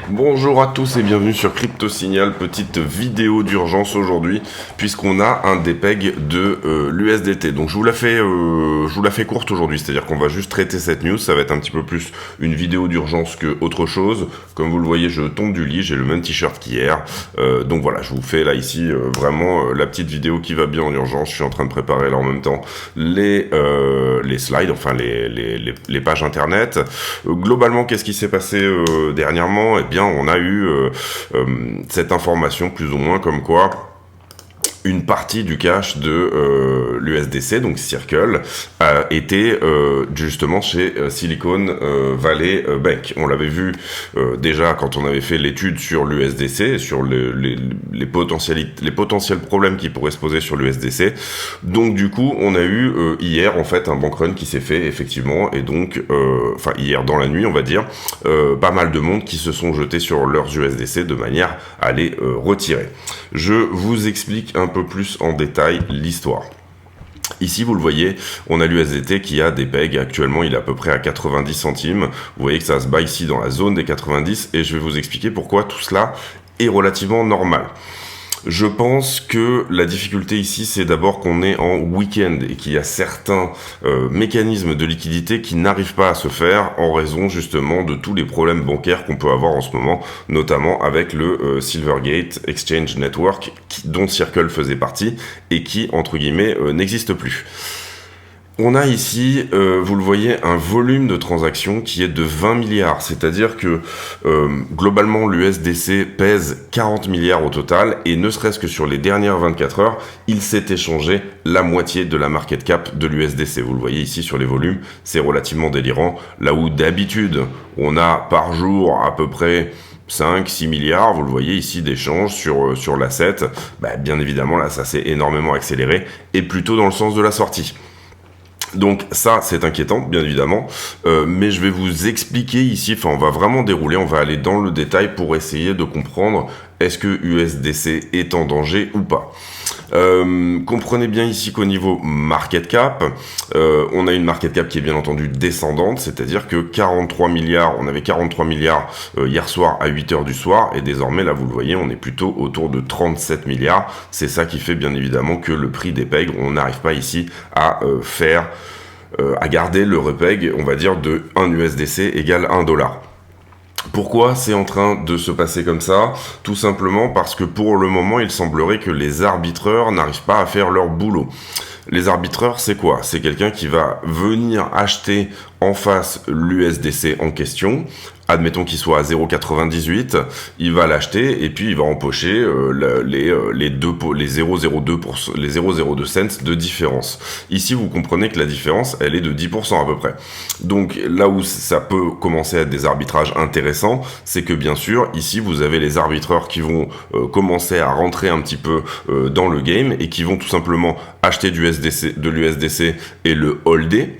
Bonjour à tous et bienvenue sur Crypto Signal, petite vidéo d'urgence aujourd'hui puisqu'on a un dépeg de l'USDT. Donc je vous la fais courte aujourd'hui, c'est-à-dire qu'on va juste traiter cette news, ça va être un petit peu plus une vidéo d'urgence que autre chose. Comme vous le voyez, je tombe du lit, j'ai le même t-shirt qu'hier. Donc voilà, je vous fais là ici vraiment la petite vidéo qui va bien en urgence. Je suis en train de préparer là en même temps les slides, enfin les pages internet. Globalement, qu'est-ce qui s'est passé dernièrement ? Eh bien, on a eu cette information plus ou moins comme quoi une partie du cash de l'USDC, donc Circle, était justement chez Silicon Valley Bank. On l'avait vu déjà quand on avait fait l'étude sur l'USDC, sur les potentiels problèmes qui pourraient se poser sur l'USDC. Donc du coup, on a eu hier en fait un bank run qui s'est fait effectivement, et donc, enfin hier dans la nuit on va dire, pas mal de monde qui se sont jetés sur leurs USDC de manière à les retirer. Je vous explique un peu plus en détail l'histoire. Ici, vous le voyez, on a l'USDT qui a des pegs. Actuellement, il est à peu près à 90 centimes. Vous voyez que ça se bat ici dans la zone des 90 et je vais vous expliquer pourquoi tout cela est relativement normal. Je pense que la difficulté ici, c'est d'abord qu'on est en week-end et qu'il y a certains mécanismes de liquidité qui n'arrivent pas à se faire en raison justement de tous les problèmes bancaires qu'on peut avoir en ce moment, notamment avec le Silvergate Exchange Network dont Circle faisait partie et qui, entre guillemets, n'existe plus. On a ici, vous le voyez, un volume de transactions qui est de 20 milliards, c'est-à-dire que globalement l'USDC pèse 40 milliards au total et ne serait-ce que sur les dernières 24 heures, il s'est échangé la moitié de la market cap de l'USDC. Vous le voyez ici sur les volumes, c'est relativement délirant, là où d'habitude on a par jour à peu près 5-6 milliards, vous le voyez ici d'échanges sur l'asset, bien évidemment là ça s'est énormément accéléré et plutôt dans le sens de la sortie. Donc ça c'est inquiétant bien évidemment, mais je vais vous expliquer ici, enfin on va vraiment dérouler, on va aller dans le détail pour essayer de comprendre est-ce que USDC est en danger ou pas. Comprenez bien ici qu'au niveau market cap, on a une market cap qui est bien entendu descendante, c'est-à-dire que 43 milliards, on avait 43 milliards hier soir à 8h du soir, et désormais là vous le voyez, on est plutôt autour de 37 milliards, c'est ça qui fait bien évidemment que le prix des pegs, on n'arrive pas ici à à garder le repeg, on va dire, de 1 USDC égale 1 dollar. Pourquoi c'est en train de se passer comme ça ? Tout simplement parce que pour le moment, il semblerait que les arbitreurs n'arrivent pas à faire leur boulot. Les arbitreurs, c'est quoi ? C'est quelqu'un qui va venir acheter en face l'USDC en question. Admettons qu'il soit à 0,98, il va l'acheter et puis il va empocher les 0,02 cents de différence. Ici, vous comprenez que la différence, elle est de 10% à peu près. Donc là où ça peut commencer à être des arbitrages intéressants, c'est que bien sûr, ici, vous avez les arbitreurs qui vont commencer à rentrer un petit peu dans le game et qui vont tout simplement acheter de l'USDC et le holder.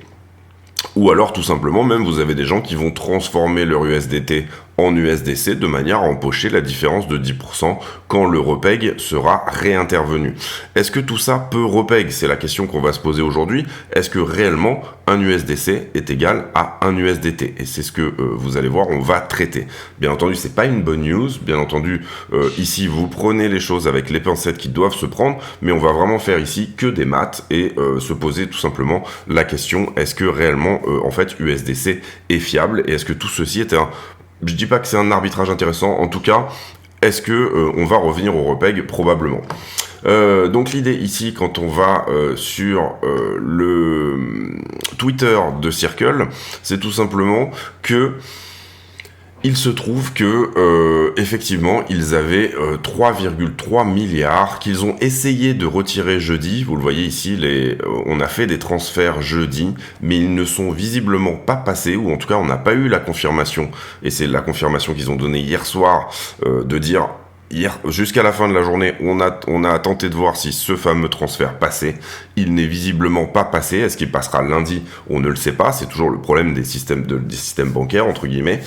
Ou alors tout simplement même vous avez des gens qui vont transformer leur USDT en USDC de manière à empocher la différence de 10% quand le repeg sera réintervenu. Est-ce que tout ça peut repeg ? C'est la question qu'on va se poser aujourd'hui. Est-ce que réellement un USDC est égal à un USDT ? Et c'est ce que vous allez voir, on va traiter. Bien entendu, c'est pas une bonne news. Bien entendu, ici vous prenez les choses avec les pincettes qui doivent se prendre, mais on va vraiment faire ici que des maths et se poser tout simplement la question, est-ce que réellement en fait USDC est fiable et est-ce que tout ceci est je dis pas que c'est un arbitrage intéressant, en tout cas, est-ce que on va revenir au repeg ? Probablement. Donc l'idée ici, quand on va sur le Twitter de Circle, c'est tout simplement que il se trouve que effectivement ils avaient 3,3 milliards qu'ils ont essayé de retirer jeudi. Vous le voyez ici, on a fait des transferts jeudi, mais ils ne sont visiblement pas passés, ou en tout cas on n'a pas eu la confirmation, et c'est la confirmation qu'ils ont donnée hier soir, de dire hier, jusqu'à la fin de la journée, on a tenté de voir si ce fameux transfert passait. Il n'est visiblement pas passé. Est-ce qu'il passera lundi ? On ne le sait pas. C'est toujours le problème des systèmes bancaires, entre guillemets.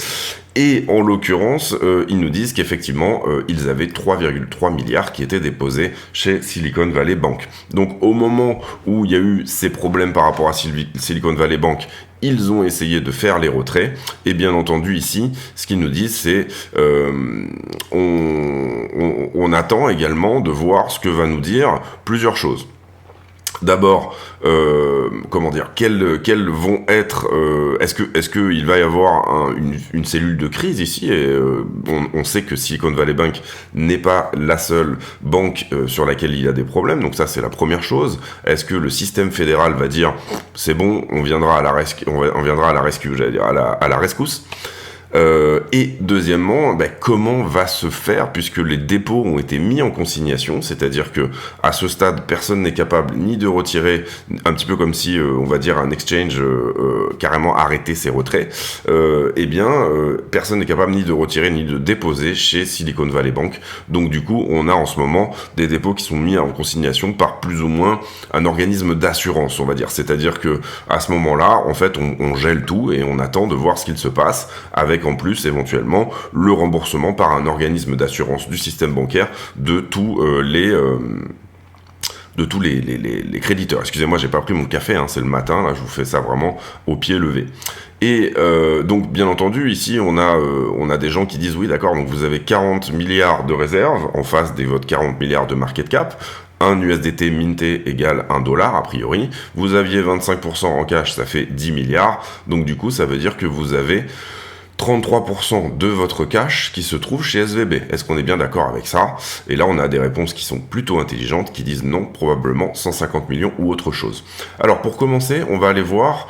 Et en l'occurrence, ils nous disent qu'effectivement, ils avaient 3,3 milliards qui étaient déposés chez Silicon Valley Bank. Donc au moment où il y a eu ces problèmes par rapport à Silicon Valley Bank, ils ont essayé de faire les retraits. Et bien entendu ici, ce qu'ils nous disent, c'est on attend également de voir ce que va nous dire plusieurs choses. D'abord, comment dire, quelles vont être, est-ce que il va y avoir une cellule de crise ici, et on sait que Silicon Valley Bank n'est pas la seule banque sur laquelle il y a des problèmes, donc ça c'est la première chose. Est-ce que le système fédéral va dire c'est bon, on viendra à la rescue, j'allais dire à la rescousse. Et deuxièmement, comment va se faire, puisque les dépôts ont été mis en consignation, c'est-à-dire que à ce stade, personne n'est capable ni de retirer, un petit peu comme si, on va dire, un exchange carrément arrêtait ses retraits, personne n'est capable ni de retirer ni de déposer chez Silicon Valley Bank. Donc du coup, on a en ce moment des dépôts qui sont mis en consignation par plus ou moins un organisme d'assurance, on va dire. C'est-à-dire que à ce moment-là, en fait, on gèle tout et on attend de voir ce qu'il se passe, avec en plus éventuellement le remboursement par un organisme d'assurance du système bancaire de tous les créditeurs. Excusez-moi, j'ai pas pris mon café, c'est le matin, là je vous fais ça vraiment au pied levé. Et donc bien entendu ici on a des gens qui disent oui d'accord, donc vous avez 40 milliards de réserves en face des votre 40 milliards de market cap. Un USDT minté égale $1 a priori. Vous aviez 25% en cash, ça fait 10 milliards. Donc du coup ça veut dire que vous avez 33% de votre cash qui se trouve chez SVB. Est-ce qu'on est bien d'accord avec ça? Et là, on a des réponses qui sont plutôt intelligentes, qui disent non, probablement 150 millions ou autre chose. Alors, pour commencer, on va aller voir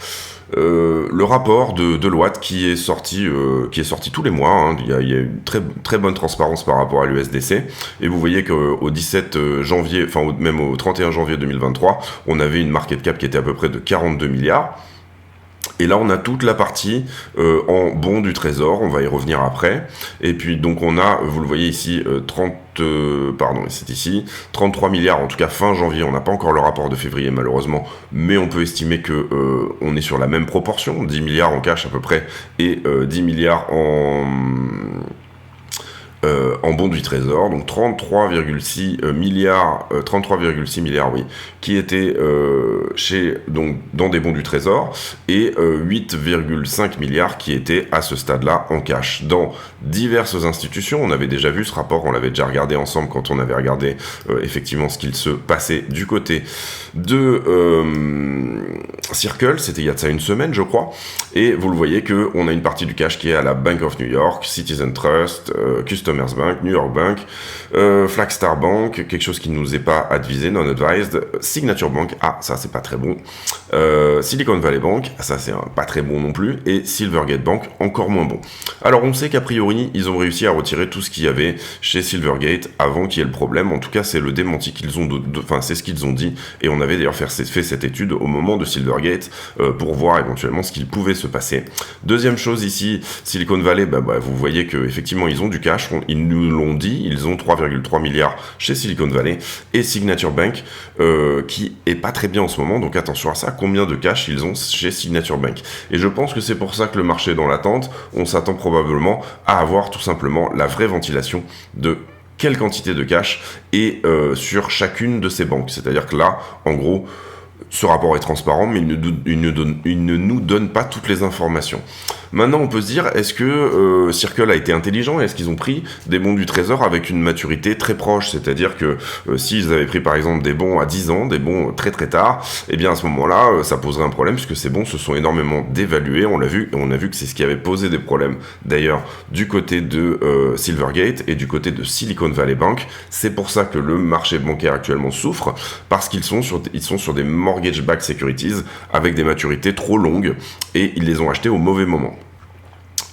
le rapport de Deloitte qui est sorti tous les mois. Il y a une très, très bonne transparence par rapport à l'USDC. Et vous voyez qu'au 17 janvier, même au 31 janvier 2023, on avait une market cap qui était à peu près de 42 milliards. Et là, on a toute la partie en bons du trésor, on va y revenir après. Et puis, donc, on a, vous le voyez ici, 33 milliards, en tout cas fin janvier. On n'a pas encore le rapport de février, malheureusement, mais on peut estimer que on est sur la même proportion, 10 milliards en cash à peu près, et 10 milliards en bons du trésor, donc 33,6 milliards, oui, qui étaient dans des bons du trésor, et 8,5 milliards qui étaient à ce stade-là en cash. Dans diverses institutions, on avait déjà vu ce rapport, on l'avait déjà regardé ensemble quand on avait regardé effectivement ce qu'il se passait du côté de Circle, c'était il y a de ça une semaine je crois, et vous le voyez que on a une partie du cash qui est à la Bank of New York, Citizen Trust, Customers Bank, New York Bank, Flagstar Bank, quelque chose qui ne nous est pas advisé, non-advised, Signature Bank, ça c'est pas très bon, Silicon Valley Bank, ça c'est pas très bon non plus, et Silvergate Bank, encore moins bon. Alors on sait qu'a priori, ils ont réussi à retirer tout ce qu'il y avait chez Silvergate avant qu'il y ait le problème, en tout cas c'est le démenti qu'ils ont, c'est ce qu'ils ont dit, et on avait d'ailleurs fait cette étude au moment de Silvergate pour voir éventuellement ce qu'il pouvait se passer. Deuxième chose ici, Silicon Valley, vous voyez que effectivement ils ont du cash, ils nous l'ont dit, ils ont 3,3 milliards chez Silicon Valley, et Signature Bank qui est pas très bien en ce moment, donc attention à ça, combien de cash ils ont chez Signature Bank. Et je pense que c'est pour ça que le marché est dans l'attente, on s'attend probablement à avoir tout simplement la vraie ventilation de quelle quantité de cash et sur chacune de ces banques. C'est-à-dire que là, en gros, ce rapport est transparent, mais il ne nous donne pas toutes les informations. Maintenant, on peut se dire, est-ce que Circle a été intelligent? Est-ce qu'ils ont pris des bons du trésor avec une maturité très proche? C'est-à-dire que s'ils avaient pris par exemple des bons à 10 ans, des bons très très tard, eh bien à ce moment-là, ça poserait un problème puisque ces bons se sont énormément dévalués, on l'a vu, et on a vu que c'est ce qui avait posé des problèmes d'ailleurs du côté de Silvergate et du côté de Silicon Valley Bank. C'est pour ça que le marché bancaire actuellement souffre, parce qu'ils sont sur des mortgage-backed securities avec des maturités trop longues et ils les ont achetés au mauvais moment.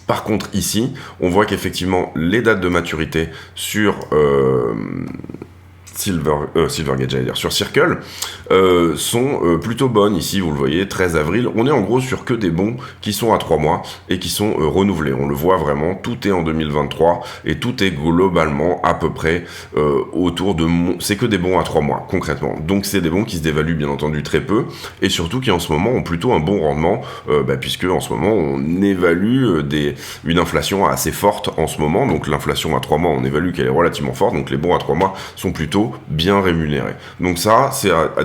Par contre, ici, on voit qu'effectivement, les dates de maturité sur Silvergate, j'allais dire, sur Circle, sont plutôt bonnes. Ici, vous le voyez, 13 avril. On est en gros sur que des bons qui sont à 3 mois et qui sont renouvelés. On le voit vraiment, tout est en 2023 et tout est globalement à peu près autour de... C'est que des bons à 3 mois, concrètement. Donc, c'est des bons qui se dévaluent, bien entendu, très peu et surtout qui, en ce moment, ont plutôt un bon rendement puisque, en ce moment, on évalue une inflation assez forte en ce moment. Donc, l'inflation à 3 mois, on évalue qu'elle est relativement forte. Donc, les bons à 3 mois sont plutôt bien rémunérés. Donc ça,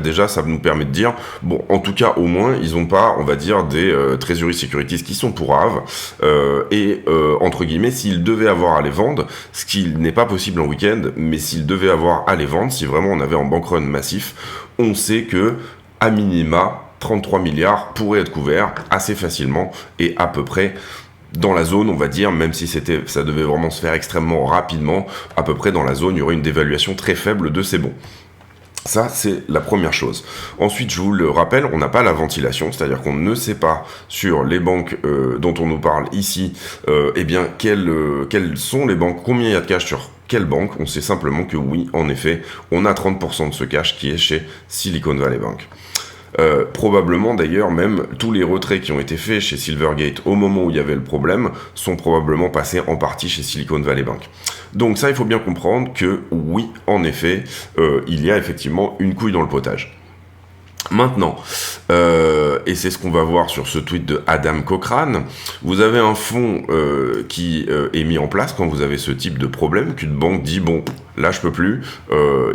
déjà, ça nous permet de dire, bon, en tout cas, au moins, ils n'ont pas, on va dire, des Treasury Securities qui sont pourraves, entre guillemets, s'ils devaient avoir à les vendre, ce qui n'est pas possible en week-end, mais s'ils devaient avoir à les vendre, si vraiment on avait un bank run massif, on sait que, à minima, 33 milliards pourraient être couverts assez facilement et à peu près dans la zone, on va dire, même si ça devait vraiment se faire extrêmement rapidement, à peu près dans la zone, il y aurait une dévaluation très faible de ces bons. Ça, c'est la première chose. Ensuite, je vous le rappelle, on n'a pas la ventilation, c'est-à-dire qu'on ne sait pas sur les banques dont on nous parle ici, quelles sont les banques, combien il y a de cash sur quelle banque. On sait simplement que oui, en effet, on a 30% de ce cash qui est chez Silicon Valley Bank. Probablement d'ailleurs même tous les retraits qui ont été faits chez Silvergate au moment où il y avait le problème sont probablement passés en partie chez Silicon Valley Bank. Donc ça, il faut bien comprendre que oui, en effet, il y a effectivement une couille dans le potage. Maintenant, et c'est ce qu'on va voir sur ce tweet de Adam Cochrane, vous avez un fonds qui est mis en place quand vous avez ce type de problème, qu'une banque dit, bon, là je peux plus,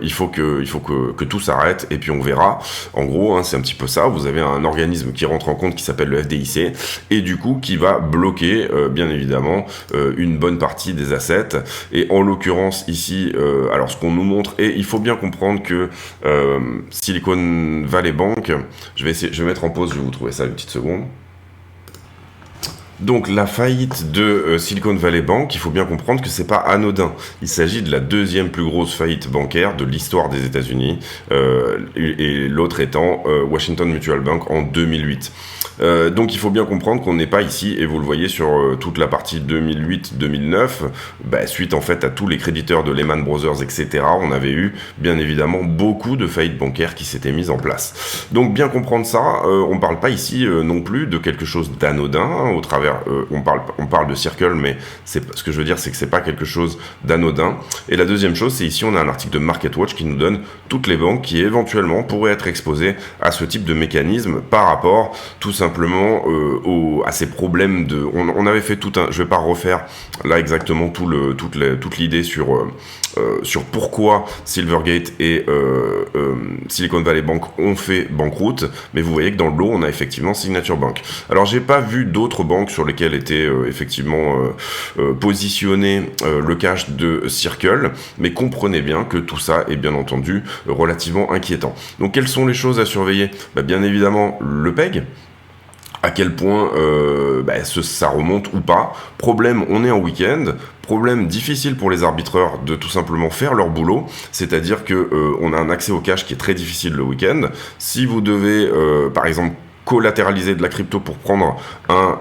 il faut que tout s'arrête et puis on verra. En gros, c'est un petit peu ça, vous avez un organisme qui rentre en compte qui s'appelle le FDIC et du coup qui va bloquer bien évidemment une bonne partie des assets. Et en l'occurrence ici, alors ce qu'on nous montre, et il faut bien comprendre que Silicon Valley Bank, je vais mettre en pause, je vais vous trouver ça une petite seconde. Donc la faillite de Silicon Valley Bank, il faut bien comprendre que c'est pas anodin. Il s'agit de la deuxième plus grosse faillite bancaire de l'histoire des États-Unis, et l'autre étant Washington Mutual Bank en 2008. Donc il faut bien comprendre qu'on n'est pas ici, et vous le voyez sur toute la partie 2008-2009, suite en fait à tous les créditeurs de Lehman Brothers, etc., on avait eu bien évidemment beaucoup de faillites bancaires qui s'étaient mises en place. Donc bien comprendre ça, on parle pas ici non plus de quelque chose d'anodin, au travers, on parle de Circle, mais ce que je veux dire, c'est que c'est pas quelque chose d'anodin. Et la deuxième chose, c'est ici on a un article de MarketWatch qui nous donne toutes les banques qui éventuellement pourraient être exposées à ce type de mécanisme par rapport tout simplement à ces problèmes de... On avait fait tout un... Je vais pas refaire là exactement toute l'idée sur pourquoi Silvergate et Silicon Valley Bank ont fait banqueroute, mais vous voyez que dans le lot, on a effectivement Signature Bank. Alors, j'ai pas vu d'autres banques sur lesquelles était effectivement positionné le cash de Circle, mais comprenez bien que tout ça est bien entendu relativement inquiétant. Donc, quelles sont les choses à surveiller ? Bien évidemment, le PEG. À quel point ça remonte ou pas. Problème, on est en week-end. Problème difficile pour les arbitreurs de tout simplement faire leur boulot, c'est-à-dire que on a un accès au cash qui est très difficile le week-end. Si vous devez, par exemple, collatéraliser de la crypto pour prendre un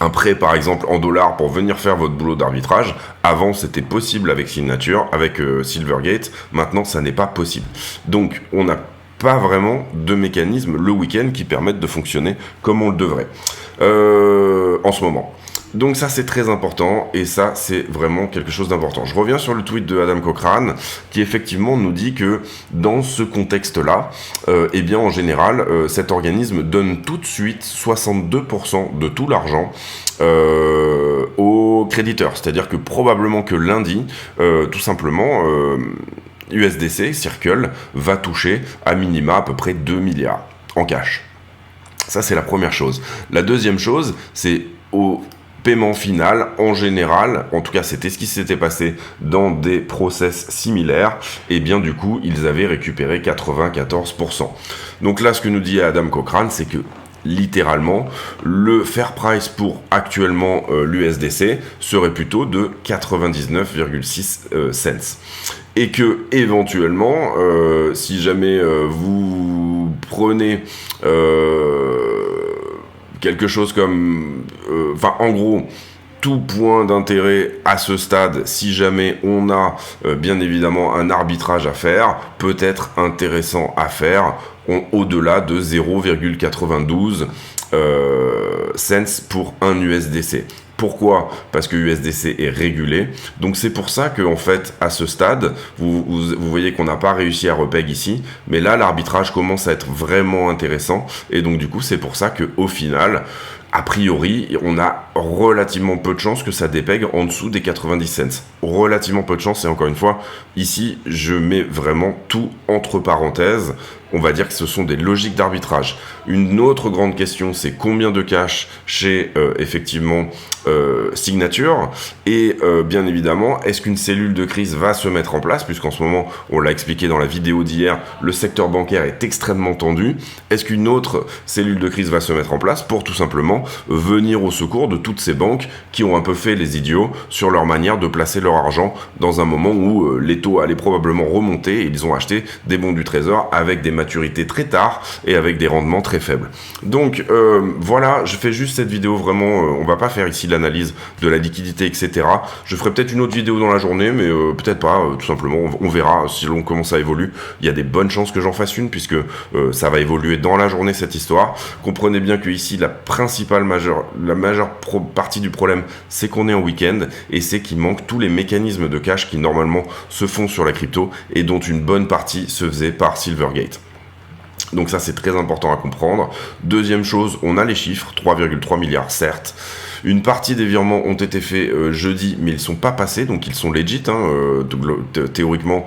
prêt par exemple en dollars pour venir faire votre boulot d'arbitrage. Avant c'était possible avec Signature, avec Silvergate, maintenant ça n'est pas possible. Donc on n'a pas vraiment de mécanisme le week-end qui permettent de fonctionner comme on le devrait en ce moment. Donc ça c'est très important et ça c'est vraiment quelque chose d'important. Je reviens sur le tweet de Adam Cochrane qui effectivement nous dit que dans ce contexte-là, en général, cet organisme donne tout de suite 62% de tout l'argent aux créditeurs. C'est-à-dire que probablement que lundi, tout simplement... USDC, Circle, va toucher à minima à peu près 2 milliards en cash. Ça, c'est la première chose. La deuxième chose, c'est au paiement final, en général, en tout cas, c'était ce qui s'était passé dans des process similaires, et bien du coup, ils avaient récupéré 94%. Donc là, ce que nous dit Adam Cochrane, c'est que littéralement, le fair price pour actuellement l'USDC serait plutôt de 99,6 cents. Et que éventuellement, si jamais vous prenez quelque chose comme... Enfin, en gros... Tout point d'intérêt à ce stade, si jamais on a bien évidemment un arbitrage à faire, peut être intéressant à faire au-delà de 0,92 cents pour un USDC. Pourquoi? Parce que USDC est régulé. Donc c'est pour ça qu'en fait, à ce stade, vous voyez qu'on n'a pas réussi à repeg ici, mais là, l'arbitrage commence à être vraiment intéressant. Et donc du coup, c'est pour ça qu'au final, a priori, on a relativement peu de chances que ça dépègue en dessous des 90 cents. Relativement peu de chances, et encore une fois, ici, je mets vraiment tout entre parenthèses. On va dire que ce sont des logiques d'arbitrage. Une autre grande question, c'est combien de cash chez, effectivement, Signature, et bien évidemment, est-ce qu'une cellule de crise va se mettre en place, puisqu'en ce moment, on l'a expliqué dans la vidéo d'hier, le secteur bancaire est extrêmement tendu. Est-ce qu'une autre cellule de crise va se mettre en place pour tout simplement venir au secours de toutes ces banques qui ont un peu fait les idiots sur leur manière de placer leur argent dans un moment où les taux allaient probablement remonter et ils ont acheté des bons du trésor avec des maturités très tard et avec des rendements très faibles. Donc voilà, je fais juste cette vidéo vraiment, on va pas faire ici l'analyse de la liquidité, etc. Je ferai peut-être une autre vidéo dans la journée, mais peut-être pas, tout simplement, on verra selon comment ça évolue. Il y a des bonnes chances que j'en fasse une, puisque ça va évoluer dans la journée, cette histoire. Comprenez bien que ici, la majeure partie du problème, c'est qu'on est en week-end, et c'est qu'il manque tous les mécanismes de cash qui normalement se font sur la crypto, et dont une bonne partie se faisait par Silvergate. Donc ça, c'est très important à comprendre. Deuxième chose, on a les chiffres, 3,3 milliards certes. Une partie des virements ont été faits jeudi, mais ils ne sont pas passés, donc ils sont legit. Théoriquement,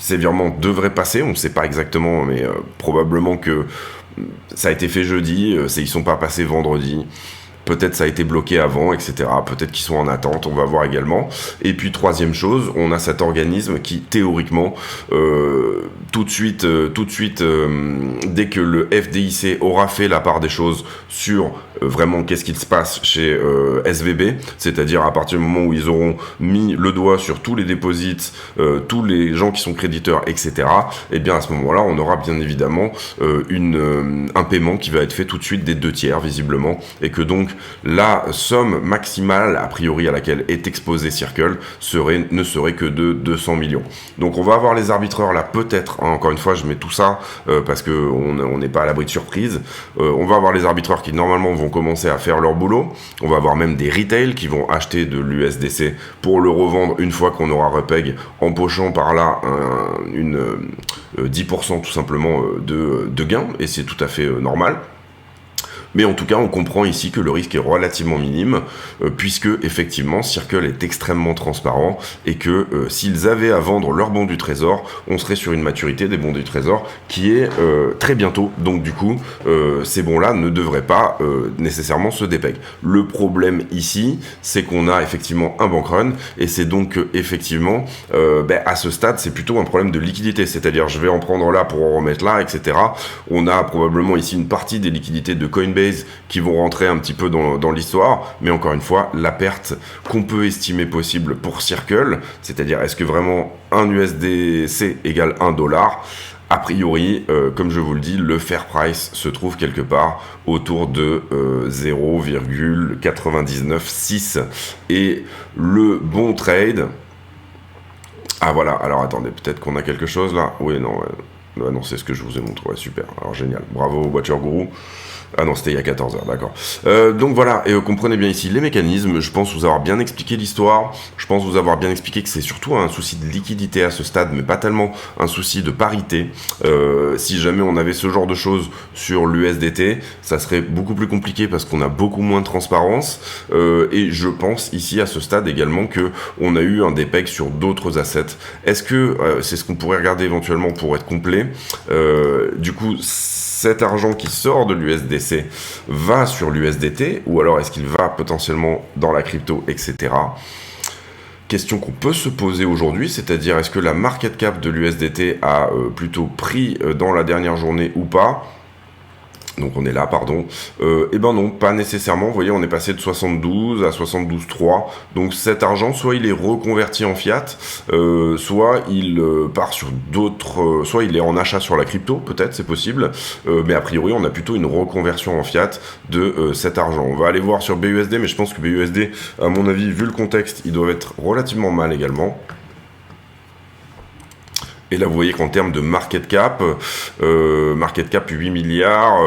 ces virements devraient passer, on ne sait pas exactement, mais probablement que ça a été fait jeudi, ils ne sont pas passés vendredi. Peut-être ça a été bloqué avant, etc. Peut-être qu'ils sont en attente, on va voir également. Et puis troisième chose, on a cet organisme qui théoriquement, tout de suite, dès que le FDIC aura fait la part des choses sur vraiment qu'est-ce qu'il se passe chez SVB, c'est-à-dire à partir du moment où ils auront mis le doigt sur tous les deposits, tous les gens qui sont créditeurs, etc. Et bien à ce moment-là, on aura bien évidemment un paiement qui va être fait tout de suite des 2/3 visiblement, et que donc la somme maximale a priori à laquelle est exposé Circle ne serait que de 200 millions. Donc on va avoir les arbitreurs là, peut-être, hein, encore une fois je mets tout ça parce qu'on n'est pas à l'abri de surprise. On va avoir les arbitreurs qui normalement vont commencer à faire leur boulot. On va avoir même des retail qui vont acheter de l'USDC pour le revendre une fois qu'on aura repeg, empochant par là 10% tout simplement de gain, et c'est tout à fait normal. Mais en tout cas, on comprend ici que le risque est relativement minime, puisque effectivement, Circle est extrêmement transparent, et que s'ils avaient à vendre leurs bons du trésor, on serait sur une maturité des bons du trésor qui est très bientôt. Donc du coup, ces bons-là ne devraient pas nécessairement se dépeg. Le problème ici, c'est qu'on a effectivement un bank run, et c'est donc effectivement, à ce stade, c'est plutôt un problème de liquidité. C'est-à-dire, je vais en prendre là pour en remettre là, etc. On a probablement ici une partie des liquidités de Coinbase qui vont rentrer un petit peu dans l'histoire, mais encore une fois, la perte qu'on peut estimer possible pour Circle, c'est-à-dire est-ce que vraiment un USDC égale $1? A priori, comme je vous le dis, le fair price se trouve quelque part autour de 0,996, et le bon trade... Ah voilà, alors attendez, peut-être qu'on a quelque chose là. Oui, non, non, c'est ce que je vous ai montré, ouais, super, alors génial, bravo Watcher Guru. Ah non, c'était il y a 14 heures, d'accord. Donc voilà, et comprenez bien ici les mécanismes. Je pense vous avoir bien expliqué l'histoire. Je pense vous avoir bien expliqué que c'est surtout un souci de liquidité à ce stade, mais pas tellement un souci de parité. Si jamais on avait ce genre de choses sur l'USDT, ça serait beaucoup plus compliqué parce qu'on a beaucoup moins de transparence. Et je pense ici à ce stade également que on a eu un dépeg sur d'autres assets. Est-ce que c'est ce qu'on pourrait regarder éventuellement pour être complet? Du coup, cet argent qui sort de l'USDC va sur l'USDT, ou alors est-ce qu'il va potentiellement dans la crypto, etc. Question qu'on peut se poser aujourd'hui, c'est-à-dire est-ce que la market cap de l'USDT a plutôt pris dans la dernière journée ou pas? Donc on est là, pardon. Et ben non, pas nécessairement. Vous voyez, on est passé de 72 à 72,3. Donc cet argent, soit il est reconverti en fiat, soit il part sur d'autres... soit il est en achat sur la crypto, peut-être, c'est possible. Mais a priori, on a plutôt une reconversion en fiat de cet argent. On va aller voir sur BUSD, mais je pense que BUSD, à mon avis, vu le contexte, ils doivent être relativement mal également. Et là, vous voyez qu'en termes de market cap 8 milliards,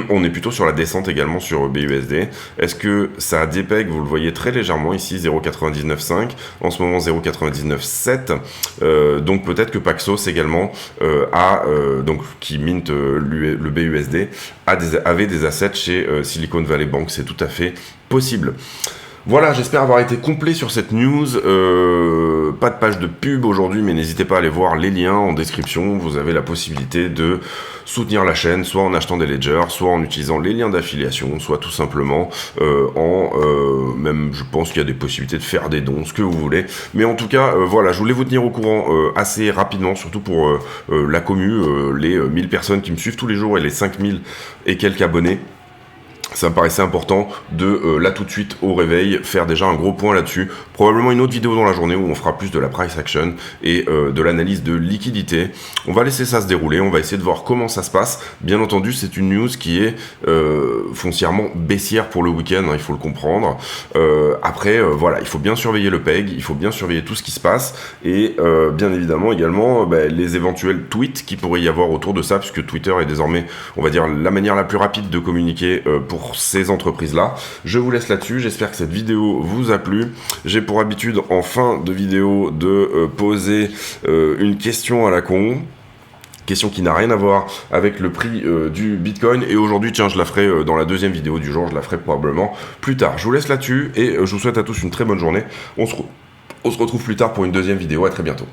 on est plutôt sur la descente également sur BUSD. Est-ce que ça dépègue? Vous le voyez très légèrement ici, 0,99,5. En ce moment, 0,99,7. Donc peut-être que Paxos également, donc, qui mint le BUSD, avait des assets chez Silicon Valley Bank. C'est tout à fait possible. Voilà, j'espère avoir été complet sur cette news. Pas de page de pub aujourd'hui, mais n'hésitez pas à aller voir les liens en description. Vous avez la possibilité de soutenir la chaîne, soit en achetant des ledgers, soit en utilisant les liens d'affiliation, soit tout simplement même je pense qu'il y a des possibilités de faire des dons, ce que vous voulez. Mais en tout cas, voilà, je voulais vous tenir au courant assez rapidement, surtout pour la commu, les 1000 personnes qui me suivent tous les jours et les 5000 et quelques abonnés. Ça me paraissait important de, là tout de suite, au réveil, faire déjà un gros point là-dessus. Probablement une autre vidéo dans la journée où on fera plus de la price action et de l'analyse de liquidité. On va laisser ça se dérouler, on va essayer de voir comment ça se passe. Bien entendu, c'est une news qui est foncièrement baissière pour le week-end, hein, il faut le comprendre. Après, voilà, il faut bien surveiller le PEG, il faut bien surveiller tout ce qui se passe et bien évidemment également les éventuels tweets qui pourrait y avoir autour de ça, puisque Twitter est désormais, on va dire, la manière la plus rapide de communiquer pour ces entreprises-là. Je vous laisse là-dessus, j'espère que cette vidéo vous a plu. J'ai pour habitude, en fin de vidéo, de poser une question à la con. Question qui n'a rien à voir avec le prix du Bitcoin. Et aujourd'hui, tiens, je la ferai dans la deuxième vidéo du jour, je la ferai probablement plus tard. Je vous laisse là-dessus et je vous souhaite à tous une très bonne journée. On se retrouve plus tard pour une deuxième vidéo. À très bientôt.